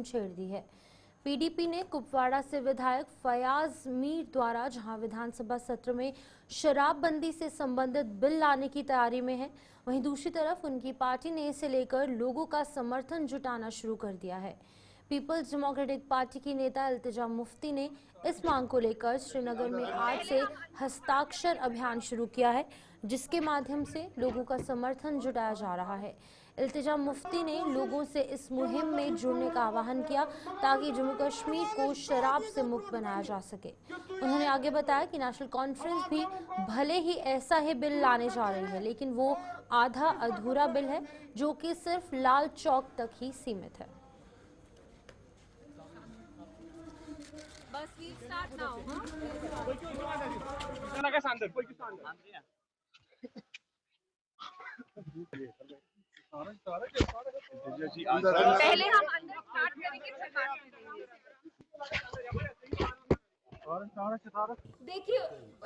छेड़ दी है। पीडीपी ने कुपवाड़ा से विधायक फयाज मीर द्वारा जहां विधानसभा सत्र में शराबबंदी से संबंधित बिल लाने की तैयारी में है, वहीं दूसरी तरफ उनकी पार्टी ने इसे लेकर लोगों का समर्थन जुटाना शुरू कर दिया है। पीपल्स डेमोक्रेटिक पार्टी की नेता इल्तिजा मुफ्ती ने इस मांग को लेकर श्रीनगर में आज से हस्ताक्षर अभियान शुरू किया है, जिसके माध्यम से लोगों का समर्थन जुटाया जा रहा है। इल्तिजा मुफ्ती ने लोगों से इस मुहिम में जुड़ने का आह्वान किया ताकि जम्मू कश्मीर को शराब से मुक्त बनाया जा सके। उन्होंने आगे बताया कि नेशनल कॉन्फ्रेंस भी भले ही ऐसा ही बिल लाने जा रही है, लेकिन वो आधा अधूरा बिल है जो कि सिर्फ लाल चौक तक ही सीमित है। पहले हम अंदर स्टार्ट करेंगे फिर बात करेंगे। देखिए,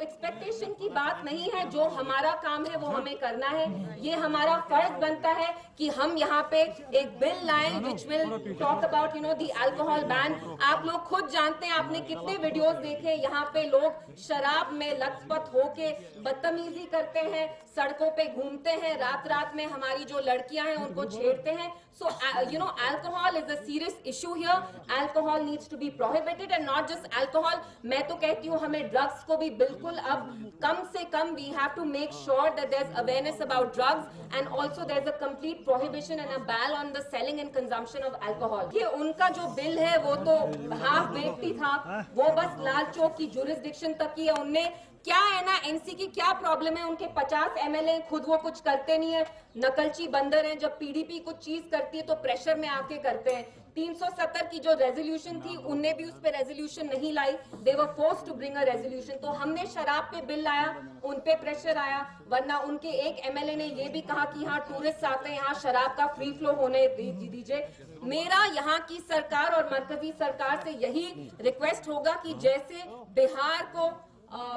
एक्सपेक्टेशन की बात नहीं है, जो हमारा काम है वो हमें करना है। ये हमारा फर्ज बनता है कि हम यहाँ पे एक बिल लाएं which will talk about the alcohol ban. आप लोग खुद जानते हैं, आपने कितने वीडियोस देखे, यहाँ पे लोग शराब में लथपथ होके बदतमीजी करते हैं, सड़कों पे घूमते हैं, रात रात में हमारी जो लड़कियां हैं उनको छेड़ते हैं। So alcohol is a serious issue here. Alcohol needs to be prohibited and not just alcohol. मैं तो कहती हूँ हमें ड्रग्स को भी बिल्कुल अब कम से कम we have to make sure that there's awareness about drugs and also there's a complete prohibition and a ban on the selling and consumption of alcohol. ये उनका जो बिल है वो तो हाफ बेक्ड ही था, वो बस लाल चौक की जुरिस्डिक्शन तक ही है। उनने क्या है ना, एनसी की क्या प्रॉब्लम है, उनके 50 एमएलए खुद वो कुछ करते नहीं है, नकलची बंदर हैं। जब पीडीपी कुछ चीज करती है तो प्रेशर में आके करते हैं। 370 की जो रेजोल्यूशन थी उनने भी उस पे रेजोल्यूशन नहीं लाई, they were forced to bring a resolution. तो हमने शराब पे बिल लाया, उन पे प्रेशर आया, वरना उनके एक एमएलए ने ये भी कहा कि यहाँ टूरिस्ट आते हैं, यहाँ शराब का फ्री फ्लो होने दीजिए। मेरा यहाँ की सरकार और मरकजी सरकार से यही रिक्वेस्ट होगा कि जैसे बिहार को,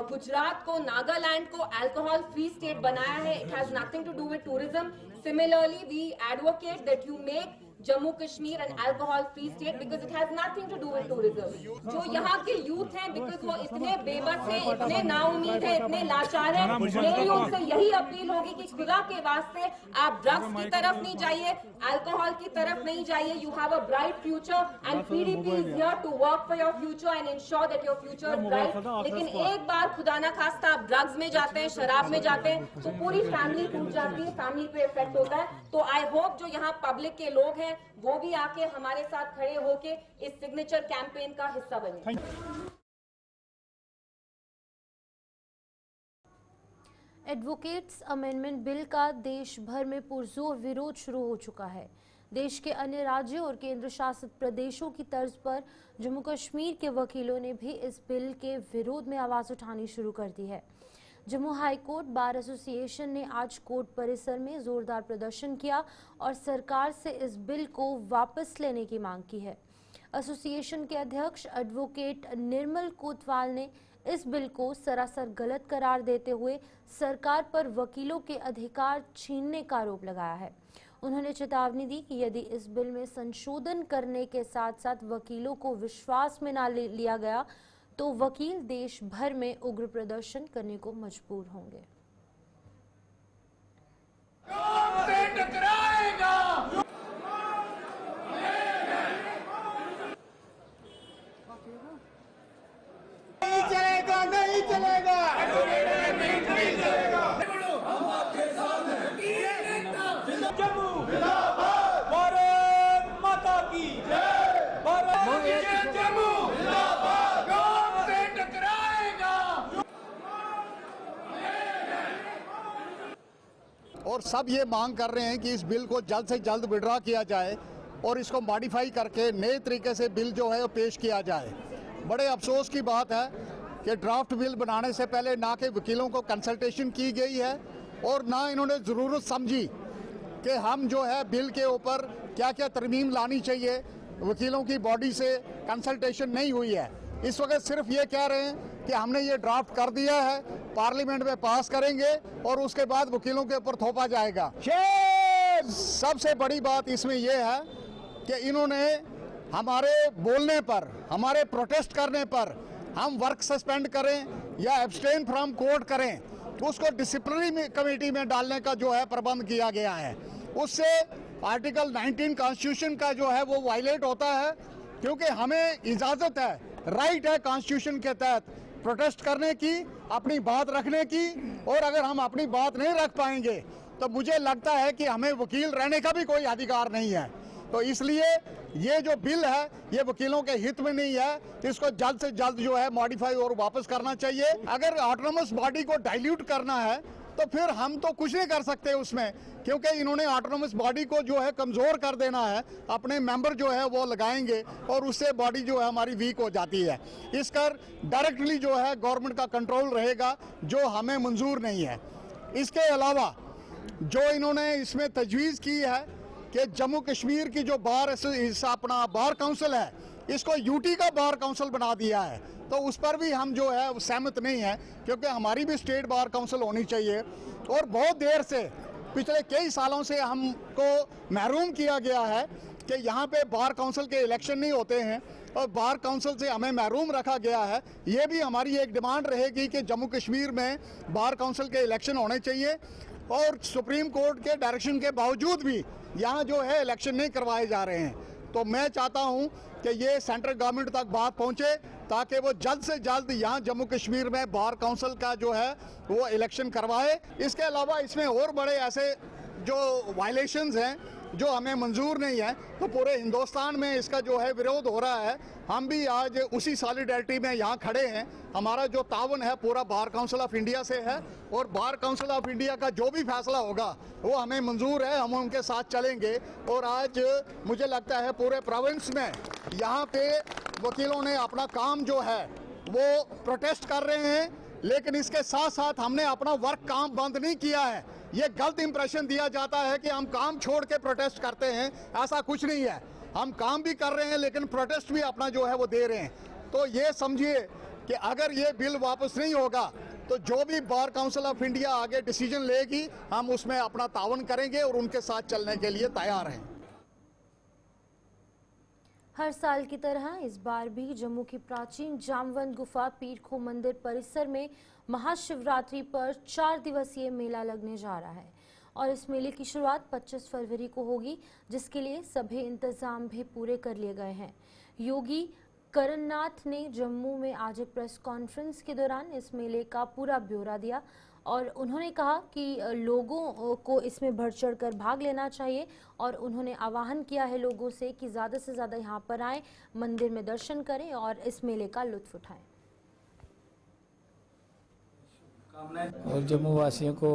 गुजरात को, नागालैंड को अल्कोहल फ्री स्टेट बनाया है, it has nothing to do with tourism. Similarly we advocate that you make Jammu Kashmir and alcohol free state because it has nothing to do with tourism. जो यहाँ के यूथ हैं, बिकॉज वो इतने बेबस हैं, इतने नाउम्मीद हैं, इतने लाचार हैं, मेरी उनसे यही अपील होगी कि खुदा के वास्ते आप ड्रग्स की तरफ नहीं जाइए, अल्कोहल की तरफ नहीं जाइए। You have a bright future and PDP is here to work for your future and ensure that your future is bright. लेकिन एक बार खुदा ना खास्ता आप ड्रग्स में जाते हैं, शराब में जाते हैं, तो पूरी फैमिली टूट जाती है, फैमिली पे इफेक्ट होता है। तो आई होप जो यहाँ पब्लिक के लोग हैं वो भी आके हमारे साथ खड़े होके इस सिग्नेचर कैंपेन का हिस्सा बने। एडवोकेट्स अमेंडमेंट बिल का देश भर में पुरजोर विरोध शुरू हो चुका है। देश के अन्य राज्यों और केंद्र शासित प्रदेशों की तर्ज पर जम्मू कश्मीर के वकीलों ने भी इस बिल के विरोध में आवाज उठानी शुरू कर दी है। Jammu high court bar association ने आज कोर्ट परिसर में जोरदार प्रदर्शन किया और सरकार से इस बिल को वापस लेने की मांग की है। एसोसिएशन के अध्यक्ष एडवोकेट निर्मल कोतवाल ने इस बिल को सरासर गलत करार देते हुए सरकार पर वकीलों के अधिकार छीनने का आरोप लगाया है। उन्होंने चेतावनी दी कि यदि इस बिल में संशोधन करने के साथ साथ वकीलों को विश्वास में न लिया गया तो वकील देश भर में उग्र प्रदर्शन करने को मजबूर होंगे। नहीं चलेगा, नहीं चलेगा, नहीं चलेगा। हम आपके साथ हैं। जम्मू जिंदाबाद, भारत माता की जय, भारत जम्मू जिंदाबाद। और सब ये मांग कर रहे हैं कि इस बिल को जल्द से जल्द विड्रॉ किया जाए और इसको मॉडिफाई करके नए तरीके से बिल जो है वो पेश किया जाए। बड़े अफसोस की बात है कि ड्राफ्ट बिल बनाने से पहले ना के वकीलों को कंसल्टेशन की गई है और ना इन्होंने ज़रूरत समझी कि हम जो है बिल के ऊपर क्या क्या तरमीम लानी चाहिए। वकीलों की बॉडी से कंसल्टेशन नहीं हुई है। इस वक्त सिर्फ ये कह रहे हैं कि हमने ये ड्राफ्ट कर दिया है, पार्लियामेंट में पास करेंगे और उसके बाद वकीलों के ऊपर थोपा जाएगा। सबसे बड़ी बात इसमें यह है कि इन्होंने हमारे बोलने पर, हमारे प्रोटेस्ट करने पर हम वर्क सस्पेंड करें या एब्सटेन फ्रॉम कोर्ट करें, तो उसको डिसिप्लिनरी कमेटी में डालने का जो है प्रबंध किया गया है। उससे आर्टिकल 19 कॉन्स्टिट्यूशन का जो है वो वायलेट होता है, क्योंकि हमें इजाज़त है, राइट है कॉन्स्टिट्यूशन के तहत प्रोटेस्ट करने की, अपनी बात रखने की। और अगर हम अपनी बात नहीं रख पाएंगे तो मुझे लगता है कि हमें वकील रहने का भी कोई अधिकार नहीं है। तो इसलिए ये जो बिल है ये वकीलों के हित में नहीं है, इसको जल्द से जल्द जो है मॉडिफाई और वापस करना चाहिए। अगर ऑटोनमस बॉडी को डाइल्यूट करना है तो फिर हम तो कुछ नहीं कर सकते उसमें, क्योंकि इन्होंने ऑटोनमस बॉडी को जो है कमज़ोर कर देना है, अपने मेंबर जो है वो लगाएंगे और उससे बॉडी जो है हमारी वीक हो जाती है। इस कर डायरेक्टली जो है गवर्नमेंट का कंट्रोल रहेगा, जो हमें मंजूर नहीं है। इसके अलावा जो इन्होंने इसमें तजवीज़ की है कि जम्मू कश्मीर की जो अपना बार काउंसिल है, इसको यूटी का बार काउंसिल बना दिया है, तो उस पर भी हम जो है सहमत नहीं है, क्योंकि हमारी भी स्टेट बार काउंसिल होनी चाहिए। और बहुत देर से, पिछले कई सालों से हमको महरूम किया गया है कि यहाँ पे बार काउंसिल के इलेक्शन नहीं होते हैं और बार काउंसिल से हमें महरूम रखा गया है। ये भी हमारी एक डिमांड रहेगी कि जम्मू कश्मीर में बार काउंसिल के इलेक्शन होने चाहिए। और सुप्रीम कोर्ट के डायरेक्शन के बावजूद भी यहाँ जो है इलेक्शन नहीं करवाए जा रहे हैं। तो मैं चाहता हूँ कि ये सेंट्रल गवर्नमेंट तक बात पहुँचे, ताकि वो जल्द से जल्द यहाँ जम्मू कश्मीर में बार काउंसिल का जो है वो इलेक्शन करवाए। इसके अलावा इसमें और बड़े ऐसे जो वायलेशंस हैं जो हमें मंजूर नहीं है, तो पूरे हिंदुस्तान में इसका जो है विरोध हो रहा है। हम भी आज उसी सॉलिडेरिटी में यहाँ खड़े हैं। हमारा जो तावन है पूरा बार काउंसिल ऑफ इंडिया से है, और बार काउंसिल ऑफ इंडिया का जो भी फैसला होगा वो हमें मंजूर है, हम उनके साथ चलेंगे। और आज मुझे लगता है पूरे प्रोविंस में यहाँ पे वकीलों ने अपना काम जो है वो प्रोटेस्ट कर रहे हैं, लेकिन इसके साथ साथ हमने अपना वर्क काम बंद नहीं किया है। ये गलत इंप्रेशन दिया जाता है कि हम काम छोड़ के प्रोटेस्ट करते हैं, ऐसा कुछ नहीं है। हम काम भी कर रहे हैं लेकिन प्रोटेस्ट भी अपना जो है वो दे रहे हैं। तो ये समझिए कि अगर ये बिल वापस नहीं होगा तो जो भी बार काउंसिल ऑफ इंडिया आगे डिसीजन लेगी हम उसमें अपना तावन करेंगे और उनके साथ चलने के लिए तैयार हैं। हर साल की तरह इस बार भी जम्मू की प्राचीन जामवंत गुफा पीर खो मंदिर परिसर में महाशिवरात्रि पर 4 दिवसीय मेला लगने जा रहा है और इस मेले की शुरुआत 25 फरवरी को होगी, जिसके लिए सभी इंतजाम भी पूरे कर लिए गए हैं। योगी करन्नाथ ने जम्मू में आज एक प्रेस कॉन्फ्रेंस के दौरान इस मेले का पूरा ब्यौरा दिया और उन्होंने कहा कि लोगों को इसमें बढ़ चढ़ कर भाग लेना चाहिए और उन्होंने आह्वान किया है लोगों से कि ज़्यादा से ज़्यादा यहाँ पर आएँ, मंदिर में दर्शन करें और इस मेले का लुत्फ उठाएं। और जम्मू वासियों को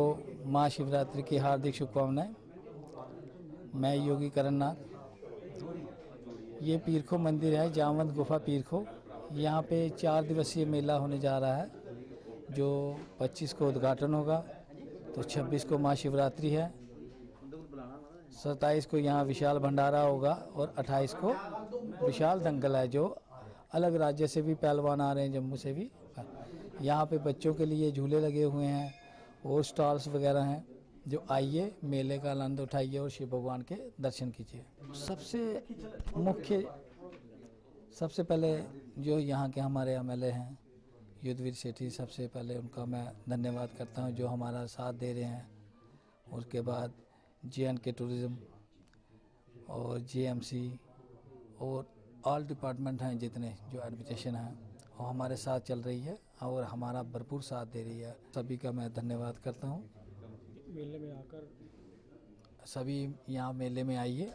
महाशिवरात्रि की हार्दिक शुभकामनाएं। मैं योगी करन्नाथ। ये पीर खो मंदिर है, जामवंत गुफा पीर खो। यहाँ पे 4 दिवसीय मेला होने जा रहा है, जो 25 को उद्घाटन होगा, तो 26 को महाशिवरात्रि है, 27 को यहाँ विशाल भंडारा होगा और 28 को विशाल दंगल है, जो अलग राज्य से भी पहलवान आ रहे हैं, जम्मू से भी। यहाँ पे बच्चों के लिए झूले लगे हुए हैं और स्टॉल्स वगैरह हैं, जो आइए मेले का आनंद उठाइए और शिव भगवान के दर्शन कीजिए। सबसे पहले जो यहाँ के हमारे एमएलए हैं युद्धवीर सेठी, सबसे पहले उनका मैं धन्यवाद करता हूँ जो हमारा साथ दे रहे हैं। उसके बाद JNK टूरिज़्म और JMC और ऑल डिपार्टमेंट हैं जितने जो एडमिनिस्ट्रेशन हैं वो हमारे साथ चल रही है और हमारा भरपूर साथ दे रही है। सभी का मैं धन्यवाद करता हूँ। मेले में आकर सभी यहाँ मेले में आइए,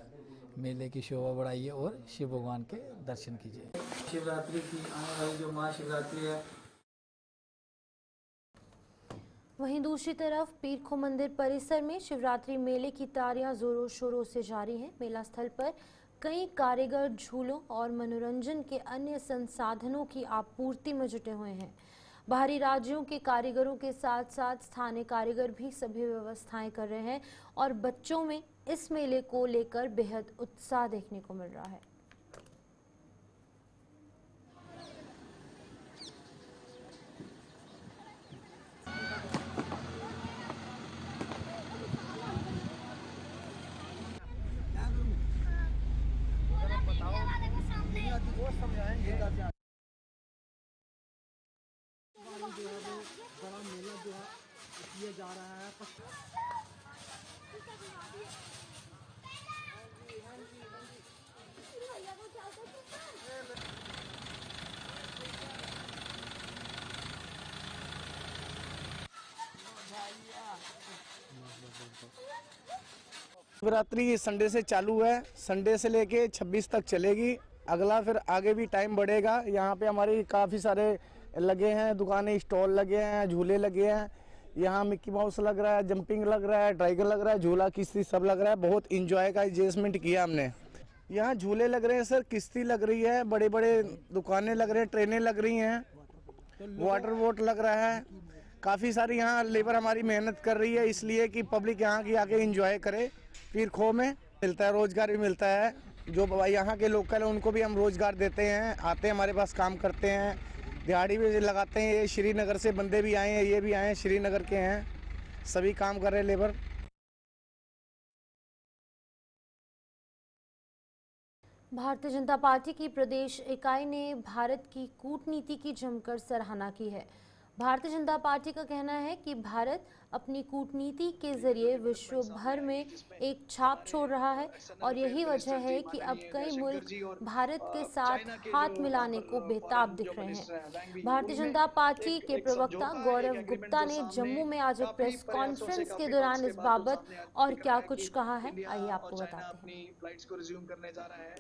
मेले की शोभा बढ़ाइए और शिव भगवान के दर्शन कीजिए। शिवरात्रि की आने वाली जो महाशिवरात्रि है। वहीं दूसरी तरफ पीर खो मंदिर परिसर में शिवरात्रि मेले की तैयारियां जोरों शोरों से जारी हैं। मेला स्थल पर कई कारीगर झूलों और मनोरंजन के अन्य संसाधनों की आपूर्ति में जुटे हुए हैं। बाहरी राज्यों के कारीगरों के साथ साथ स्थानीय कारीगर भी सभी व्यवस्थाएं कर रहे हैं और बच्चों में इस मेले को लेकर बेहद उत्साह देखने को मिल रहा है। शिवरात्रि संडे से चालू है, संडे से लेके 26 तक चलेगी। अगला फिर आगे भी टाइम बढ़ेगा। यहाँ पे हमारी काफ़ी सारे लगे हैं, दुकानें, स्टॉल लगे हैं, झूले लगे हैं। यहाँ मिक्की माउस लग रहा है, जंपिंग लग रहा है, ड्रैगन लग रहा है, झूला किश्ती सब लग रहा है। बहुत इंजॉय का एडजस्टमेंट किया हमने। यहाँ झूले लग रहे हैं सर, किश्ती लग रही है, बड़े बड़े दुकानें लग रहे हैं, ट्रेनें लग रही हैं, वाटर बोट लग रहा है। काफ़ी सारी यहाँ लेबर हमारी मेहनत कर रही है, इसलिए कि पब्लिक यहाँ की आके इंजॉय करे। पीर खो में मिलता है, रोजगार भी मिलता है। जो यहाँ के लोकल हैं उनको भी हम रोजगार देते हैं, आते हैं हमारे पास काम करते हैं, दिहाड़ी भी लगाते हैं। ये श्रीनगर से बंदे भी आए हैं, ये भी आए हैं, श्रीनगर के हैं, सभी काम कर रहे हैं लेबर। भारतीय जनता पार्टी की प्रदेश इकाई ने भारत की कूटनीति की जमकर सराहना की है। भारतीय जनता पार्टी का कहना है कि भारत अपनी कूटनीति के जरिए विश्व भर में एक छाप छोड़ रहा है और यही वजह है कि अब कई मुल्क भारत के साथ हाथ मिलाने को बेताब दिख रहे हैं। भारतीय जनता पार्टी के प्रवक्ता गौरव गुप्ता ने जम्मू में आज एक प्रेस कॉन्फ्रेंस के दौरान इस बाबत और क्या कुछ कहा है, आइए आपको बताते हैं। फ्लाइट्स को रिज्यूम करने जा रहा है।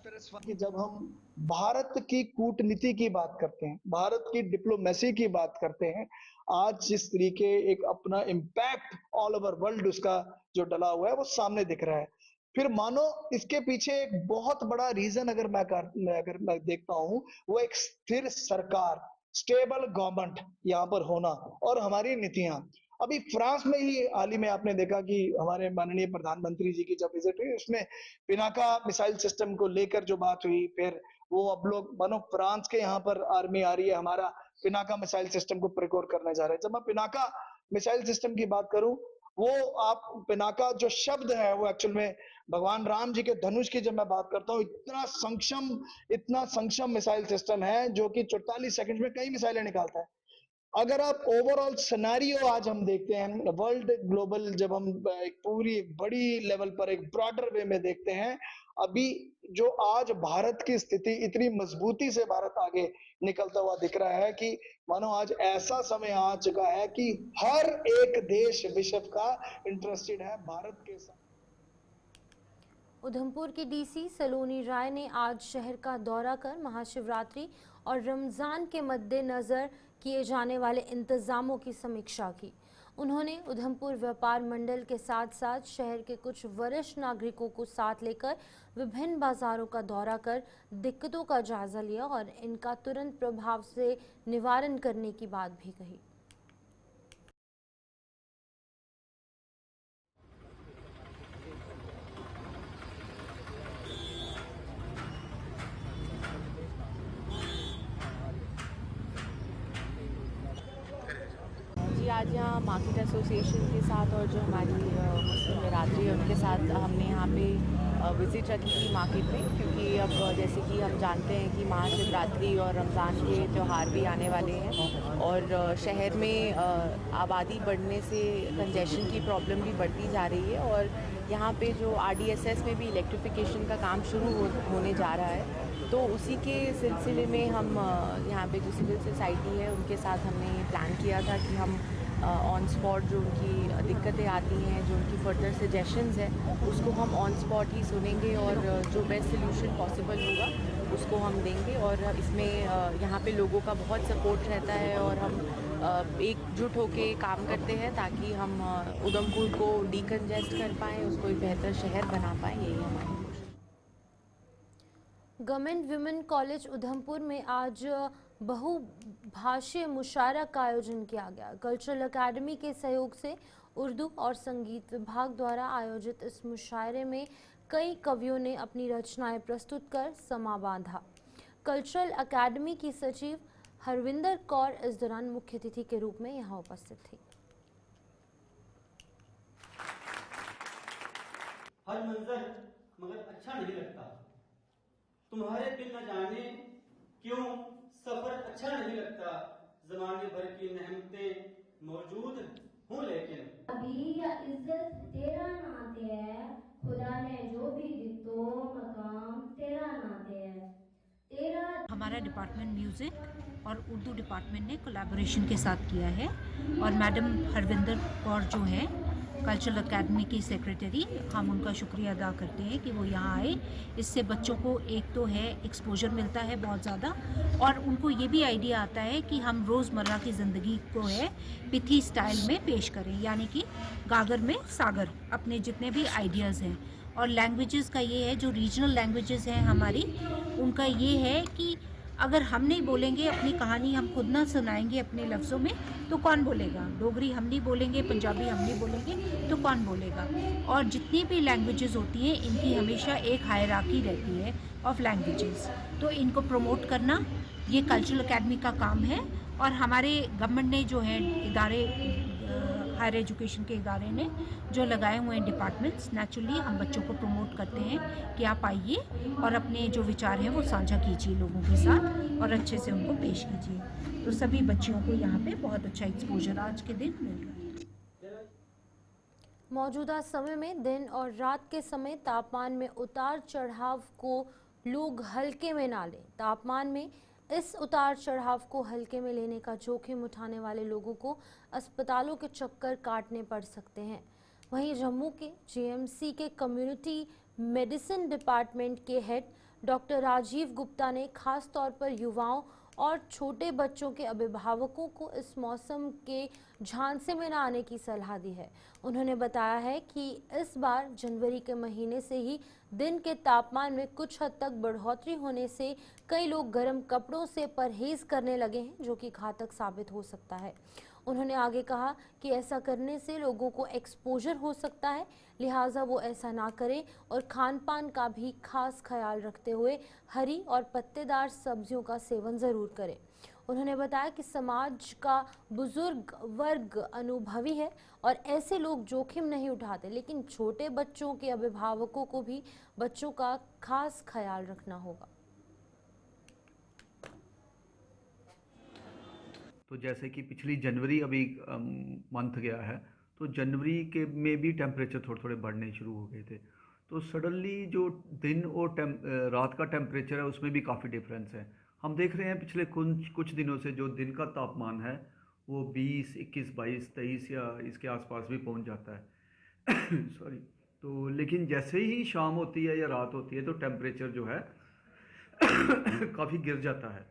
फिर इस वक्त जब हम भारत की कूटनीति की बात करते हैं, भारत की डिप्लोमेसी की बात करते हैं, आज जिस तरीके एक अपना इम्पैक्ट ऑल ओवर वर्ल्ड उसका जो डला हुआ है वो सामने दिख रहा है। फिर मानो इसके पीछे एक बहुत बड़ा रीजन अगर मैं देखता हूं, वो एक स्थिर सरकार, स्टेबल गवर्नमेंट यहाँ पर होना और हमारी नीतियां। अभी फ्रांस में ही हाल ही में आपने देखा कि हमारे माननीय प्रधानमंत्री जी की जब विजिट हुई, उसमें पिनाका मिसाइल सिस्टम को लेकर जो बात हुई, फिर वो अब लोग मानो फ्रांस के यहाँ पर आर्मी आ रही है, हमारा पिनाका मिसाइल सिस्टम को प्रिकोर करने जा रहे हैं। जब मैं पिनाका मिसाइल सिस्टम की बात करूं, वो आप पिनाका जो शब्द है वो एक्चुअल में भगवान राम जी के धनुष की जब मैं बात करता हूँ, इतना सक्षम मिसाइल सिस्टम है जो कि 44 सेकंड में कई मिसाइलें निकालता है। अगर आप ओवरऑल सिनेरियो आज हम देखते हैं वर्ल्ड ग्लोबल, जब हम एक पूरी बड़ी लेवल पर एक ब्रॉडर वे में देखते हैं, अभी जो आज भारत की स्थिति इतनी मजबूती से भारत आगे निकलता हुआ दिख रहा है कि मानो आज ऐसा समय आ चुका है कि हर एक देश विश्व का इंटरेस्टेड है भारत के साथ। उधमपुर की डीसी सलोनी राय ने आज शहर का दौरा कर महाशिवरात्रि और रमजान के मद्देनजर किए जाने वाले इंतजामों की समीक्षा की। उन्होंने उधमपुर व्यापार मंडल के साथ साथ शहर के कुछ वरिष्ठ नागरिकों को साथ लेकर विभिन्न बाजारों का दौरा कर दिक्कतों का जायजा लिया और इनका तुरंत प्रभाव से निवारण करने की बात भी कही। आज यहाँ मार्केट एसोसिएशन के साथ और जो हमारी मुस्लिम बिरादरी है उनके साथ हमने यहाँ पे विज़िट रखी थी मार्केट में, क्योंकि अब जैसे कि हम जानते हैं कि महाशिवरात्रि और रमज़ान के त्यौहार भी आने वाले हैं और शहर में आबादी बढ़ने से कंजेशन की प्रॉब्लम भी बढ़ती जा रही है और यहाँ पे जो RDSS में भी इलेक्ट्रिफिकेशन का काम शुरू होने जा रहा है, तो उसी के सिलसिले में हम यहाँ पे जो सिविल सोसाइटी है उनके साथ हमने प्लान किया था कि हम ऑन स्पॉट जो उनकी दिक्कतें आती हैं, जो उनकी फर्दर सजेशंस हैं, उसको हम ऑन स्पॉट ही सुनेंगे और जो बेस्ट सोल्यूशन पॉसिबल होगा उसको हम देंगे। और इसमें यहाँ पे लोगों का बहुत सपोर्ट रहता है और हम एकजुट होके काम करते हैं ताकि हम उधमपुर को डीकंजेस्ट कर पाएँ, उसको एक बेहतर शहर बना पाएँ, यही हमारी कोशिश। गवर्नमेंट विमेन कॉलेज उधमपुर में आज बहुभाषीय मुशायरा का आयोजन किया गया। कल्चरल एकेडमी के सहयोग से उर्दू और संगीत विभाग द्वारा आयोजित इस मुशायरे में कई कवियों ने अपनी रचनाएं प्रस्तुत कर समा बांधा। कल्चरल एकेडमी की सचिव हरविंदर कौर इस दौरान मुख्य अतिथि के रूप में यहां उपस्थित थी। हर मंजर मगर अच्छा नहीं लगता, तुम्हारे दिल न जाने क्यों सफर अच्छा नहीं लगता, जमाने भर की नेमतें मौजूद हूँ लेकिन अभी या इज्जत तेरा नाते है, खुदा ने जो भी दितो मकाम तेरा नाते है तेरा। हमारा डिपार्टमेंट म्यूज़िक और उर्दू डिपार्टमेंट ने कोलैबोरेशन के साथ किया है और मैडम हरविंदर कौर जो है कल्चरल एकेडमी की सेक्रेटरी, हम उनका शुक्रिया अदा करते हैं कि वो यहाँ आए। इससे बच्चों को एक तो है एक्सपोजर मिलता है बहुत ज़्यादा, और उनको ये भी आइडिया आता है कि हम रोज़मर्रा की ज़िंदगी को है पिथी स्टाइल में पेश करें, यानी कि गागर में सागर, अपने जितने भी आइडियाज़ हैं। और लैंग्वेजेस का ये है, जो रीजनल लैंग्वेजेस हैं हमारी, उनका ये है कि अगर हम नहीं बोलेंगे अपनी कहानी, हम खुद ना सुनाएंगे अपने लफ्ज़ों में, तो कौन बोलेगा? डोगरी हम नहीं बोलेंगे, पंजाबी हम नहीं बोलेंगे, तो कौन बोलेगा? और जितनी भी लैंग्वेजेस होती हैं इनकी हमेशा एक हायरार्की रहती है ऑफ लैंग्वेजेस, तो इनको प्रमोट करना ये कल्चरल एकेडमी का काम है। और हमारे गवर्नमेंट ने जो है इदारे, हायर एजुकेशन के इदारे ने जो लगाए हुए हैं डिपार्टमेंट्स, नेचुरली हम बच्चों को प्रमोट करते हैं कि आप आइए और अपने जो विचार हैं वो साझा कीजिए लोगों के साथ और अच्छे से उनको पेश कीजिए। तो सभी बच्चियों को यहाँ पे बहुत अच्छा एक्सपोजर आज के दिन मिल रहा है। मौजूदा समय में दिन और रात के समय तापमान में उतार चढ़ाव को लोग हल्के में ना लें। तापमान में इस उतार चढ़ाव को हल्के में लेने का जोखिम उठाने वाले लोगों को अस्पतालों के चक्कर काटने पड़ सकते हैं। वहीं जम्मू के जीएमसी के कम्युनिटी मेडिसिन डिपार्टमेंट के हेड डॉक्टर राजीव गुप्ता ने खास तौर पर युवाओं और छोटे बच्चों के अभिभावकों को इस मौसम के झांसे में न आने की सलाह दी है। उन्होंने बताया है कि इस बार जनवरी के महीने से ही दिन के तापमान में कुछ हद तक बढ़ोतरी होने से कई लोग गर्म कपड़ों से परहेज करने लगे हैं, जो कि घातक साबित हो सकता है। उन्होंने आगे कहा कि ऐसा करने से लोगों को एक्सपोजर हो सकता है, लिहाजा वो ऐसा ना करें और खान पान का भी खास ख्याल रखते हुए हरी और पत्तेदार सब्जियों का सेवन ज़रूर करें। उन्होंने बताया कि समाज का बुजुर्ग वर्ग अनुभवी है और ऐसे लोग जोखिम नहीं उठाते, लेकिन छोटे बच्चों के अभिभावकों को भी बच्चों का खास ख्याल रखना होगा। तो जैसे कि पिछली जनवरी अभी मंथ गया है, तो जनवरी के में भी टेम्परेचर थोड़े थोड़े बढ़ने शुरू हो गए थे। तो सडनली जो दिन और रात का टेम्परेचर है उसमें भी काफ़ी डिफरेंस है। हम देख रहे हैं पिछले कुछ दिनों से जो दिन का तापमान है वो 20, 21, 22, 23 या इसके आसपास भी पहुंच जाता है सॉरी। तो लेकिन जैसे ही शाम होती है या रात होती है तो टेम्परेचर जो है काफ़ी गिर जाता है।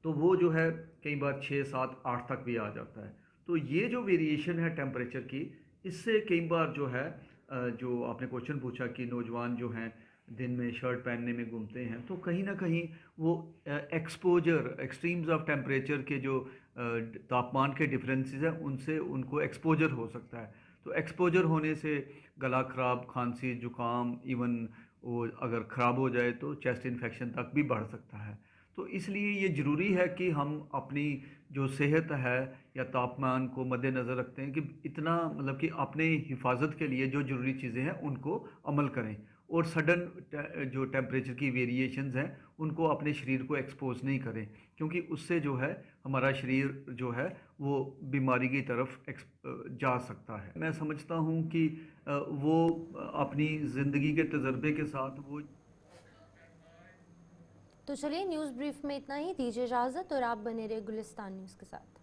तो वो जो है कई बार 6, 7, 8 तक भी आ जाता है। तो ये जो वेरिएशन है टेम्परेचर की, इससे कई बार जो है जो आपने क्वेश्चन पूछा कि नौजवान जो हैं दिन में शर्ट पहनने में घूमते हैं, तो कहीं ना कहीं वो एक्सपोजर, एक्सट्रीम्स ऑफ टेम्परेचर के जो तापमान के डिफरेंसेस हैं उनसे उनको एक्सपोजर हो सकता है। तो एक्सपोजर होने से गला ख़राब, खांसी, जुकाम, इवन वो अगर ख़राब हो जाए तो चेस्ट इन्फेक्शन तक भी बढ़ सकता है। तो इसलिए ये ज़रूरी है कि हम अपनी जो सेहत है या तापमान को मद्देनज़र रखते हैं कि इतना मतलब कि अपने हिफाजत के लिए जो ज़रूरी चीज़ें हैं उनको अमल करें और सडन जो टेम्परेचर की वेरिएशंस हैं उनको अपने शरीर को एक्सपोज नहीं करें, क्योंकि उससे जो है हमारा शरीर जो है वो बीमारी की तरफ जा सकता है। मैं समझता हूँ कि वो अपनी ज़िंदगी के तजर्बे के साथ वो। तो चलिए न्यूज़ ब्रीफ में इतना ही, दीजिए इजाज़त और आप बने रहे गुलिस्तान न्यूज़ के साथ।